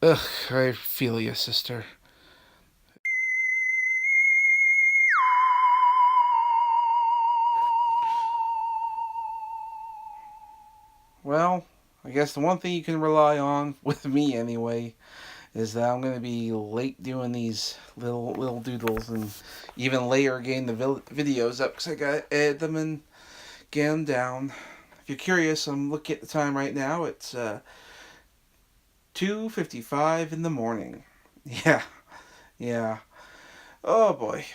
Ugh, I feel you, sister. Well, I guess the one thing you can rely on, with me anyway, is that I'm going to be late doing these little doodles and even later getting the videos up because I got to edit them and get them down. If you're curious, I'm looking at the time right now. It's 2:55 in the morning. Yeah, yeah. Oh boy.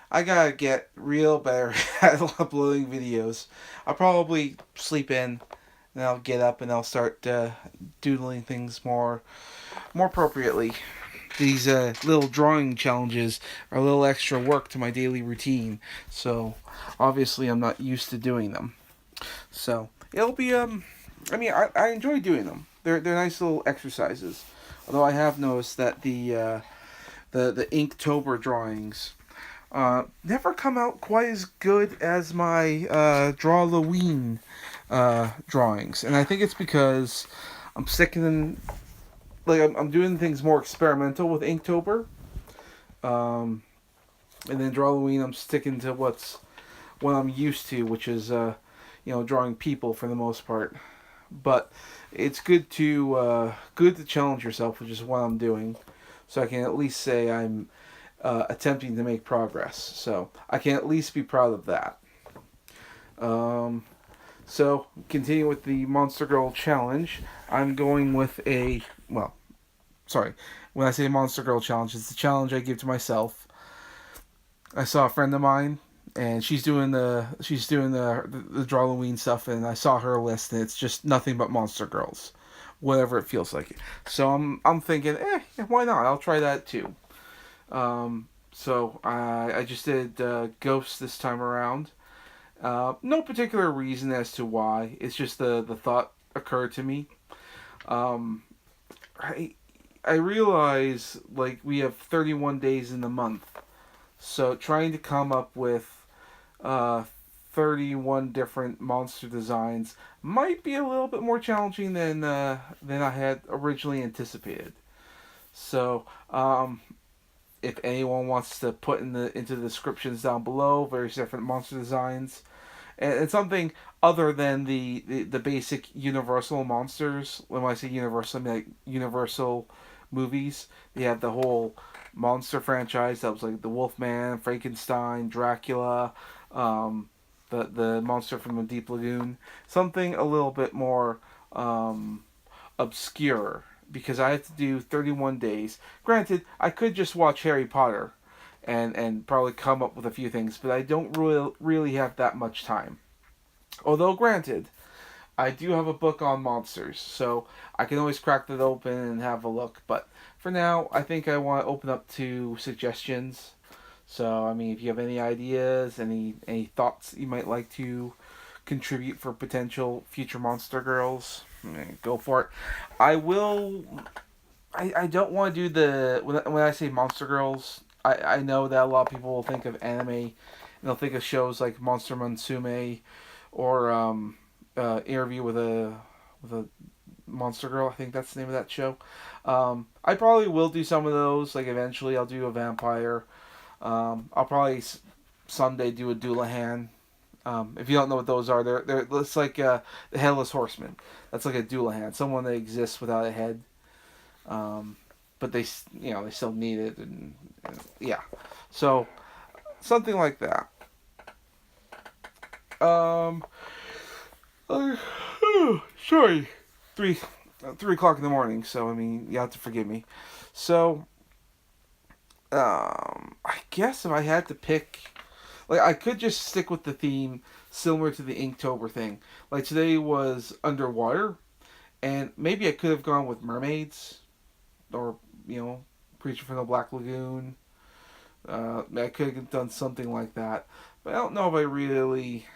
I gotta get real better at uploading videos. I'll probably sleep in, and I'll get up and I'll start doodling things more appropriately. These little drawing challenges are a little extra work to my daily routine, so obviously I'm not used to doing them. So it'll be I mean I enjoy doing them. They're nice little exercises. Although I have noticed that the Inktober drawings never come out quite as good as my Drawlloween drawings, and I think it's because I'm sticking in I'm doing things more experimental with Inktober, um, and then Drawlloween I'm sticking to what I'm used to, which is drawing people for the most part. But it's good to challenge yourself, which is what I'm doing, so I can at least say I'm attempting to make progress. So I can at least be proud of that. Um, so continue with the Monster Girl challenge. I'm going with a well, sorry. When I say Monster Girl challenge, it's the challenge I give to myself. I saw a friend of mine, and she's doing the Drawlloween stuff, and I saw her list, and it's just nothing but Monster Girls, whatever it feels like. So I'm thinking, why not? I'll try that too. So I just did Ghosts this time around. No particular reason as to why. It's just the thought occurred to me. Um, I I realize like we have 31 days in the month, so trying to come up with uh, 31 different monster designs might be a little bit more challenging than I had originally anticipated. So if anyone wants to put into the descriptions down below various different monster designs and something other than the basic universal monsters. When I say universal, I mean like universal movies. They have the whole monster franchise that was like the Wolfman, Frankenstein, Dracula, um, the monster from the Deep Lagoon. Something a little bit more um, obscure because I have to do 31 days. Granted, I could just watch Harry Potter and probably come up with a few things, but I don't really have that much time. Although, granted, I do have a book on monsters, so I can always crack that open and have a look. But for now, I think I want to open up to suggestions. So, I mean, if you have any ideas, any thoughts you might like to contribute for potential future Monster Girls, go for it. I will. I don't want to do the when I say Monster Girls. I know that a lot of people will think of anime and they'll think of shows like Monster Musume or Interview with a Monster Girl. I think that's the name of that show. I probably will do some of those. Like eventually, I'll do a vampire. I'll probably someday do a Doulahan. If you don't know what those are, they're it's like the headless horseman. That's like a Doulahan, someone that exists without a head. Um, but they still need it, and yeah. So something like that. Um, uh, sorry, 3 o'clock in the morning. So I mean, you have to forgive me. So I guess if I had to pick, like I could just stick with the theme similar to the Inktober thing. Like today was underwater, and maybe I could have gone with mermaids or Creature from the Black Lagoon. I could have done something like that, but I don't know if I really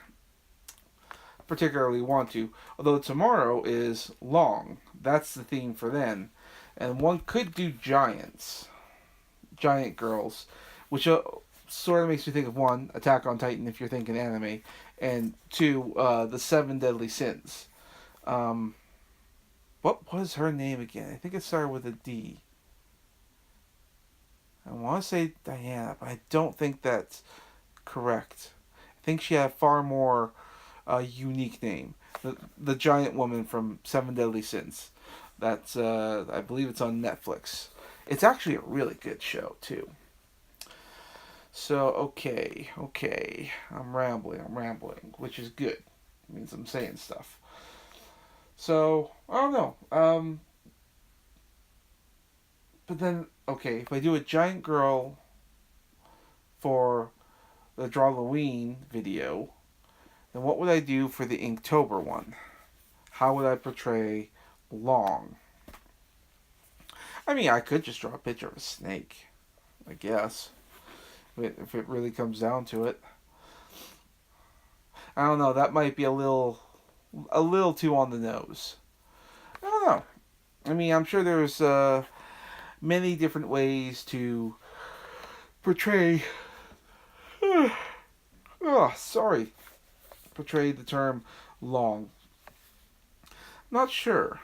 particularly want to. Although tomorrow is long, that's the theme for then, and one could do giant girls, which sort of makes me think of one Attack on Titan if you're thinking anime, and two the Seven Deadly Sins. Um, what was her name again? I think it started with a D. I want to say Diana, but I don't think that's correct. I think she had a far more unique name. The giant woman from Seven Deadly Sins. That's I believe it's on Netflix. It's actually a really good show too. So okay. I'm rambling, which is good. It means I'm saying stuff. So I don't know. But then okay, if I do a giant girl for the Drawlloween video, then what would I do for the Inktober one? How would I portray Long? I mean, I could just draw a picture of a snake, I guess, if it really comes down to it. I don't know. That might be a little too on the nose. I don't know. I mean, I'm sure there's many different ways to portray. Oh, sorry. Portray the term long. Not sure.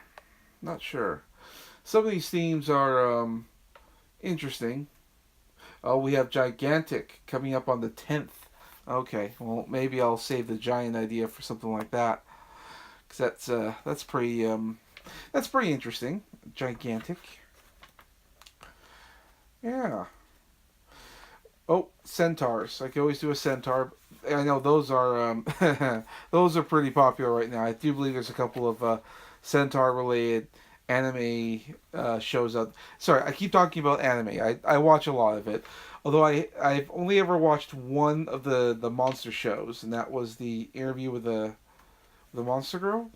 Not sure. Some of these themes are interesting. Oh, we have gigantic coming up on the 10th. Okay, well maybe I'll save the giant idea for something like that, because that's pretty interesting. Gigantic. Yeah. Oh, centaurs. I can always do a centaur. I know those are those are pretty popular right now. I do believe there's a couple of centaur related anime shows out. Sorry, I keep talking about anime. I watch a lot of it. Although I've only ever watched one of the monster shows, and that was the interview with the monster girl,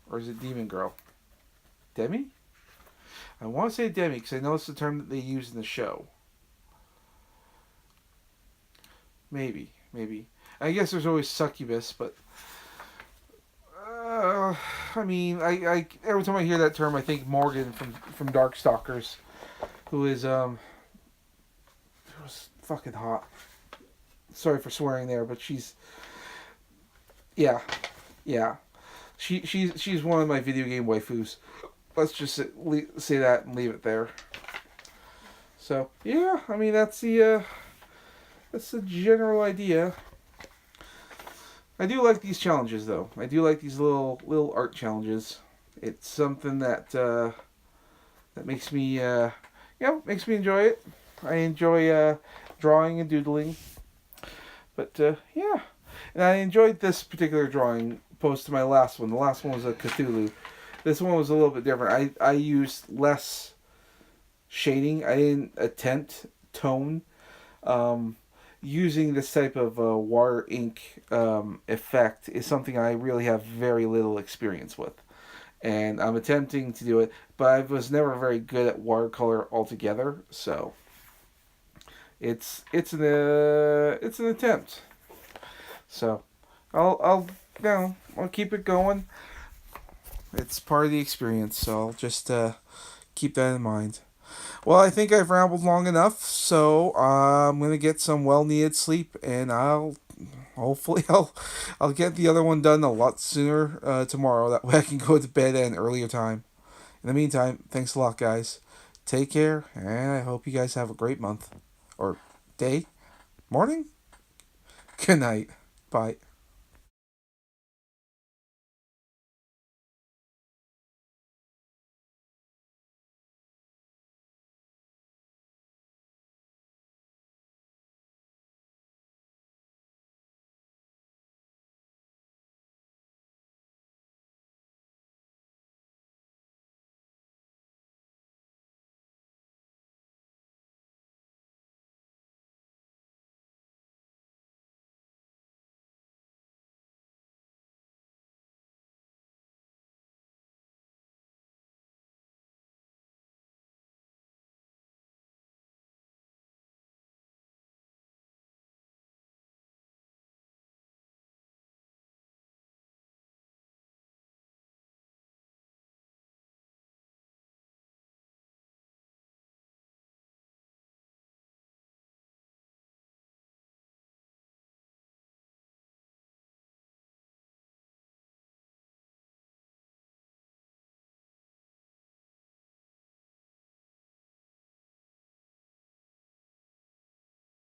or is it demon girl? Demi? I want to say Demi because I know it's the term that they use in the show. Maybe. I guess there's always succubus, but I mean, I every time I hear that term, I think Morgan from Darkstalkers, who is was fucking hot. Sorry for swearing there, but yeah, yeah. She's one of my video game waifus. Let's just say that and leave it there. So yeah, I mean that's the general idea. I do like these challenges though. I do like these little art challenges. It's something that makes me makes me enjoy it. I enjoy drawing and doodling. But yeah, and I enjoyed this particular drawing opposed to my last one. The last one was a Cthulhu. This one was a little bit different. I used less shading. I didn't attempt tone. Using this type of water ink effect is something I really have very little experience with. And I'm attempting to do it, but I was never very good at watercolor altogether, so it's an attempt. So I'll I'll keep it going. It's part of the experience, so I'll just keep that in mind. Well, I think I've rambled long enough, so I'm gonna get some well-needed sleep, and hopefully I'll get the other one done a lot sooner tomorrow. That way I can go to bed at an earlier time. In the meantime, thanks a lot, guys. Take care, and I hope you guys have a great month or day, morning. Good night. Bye.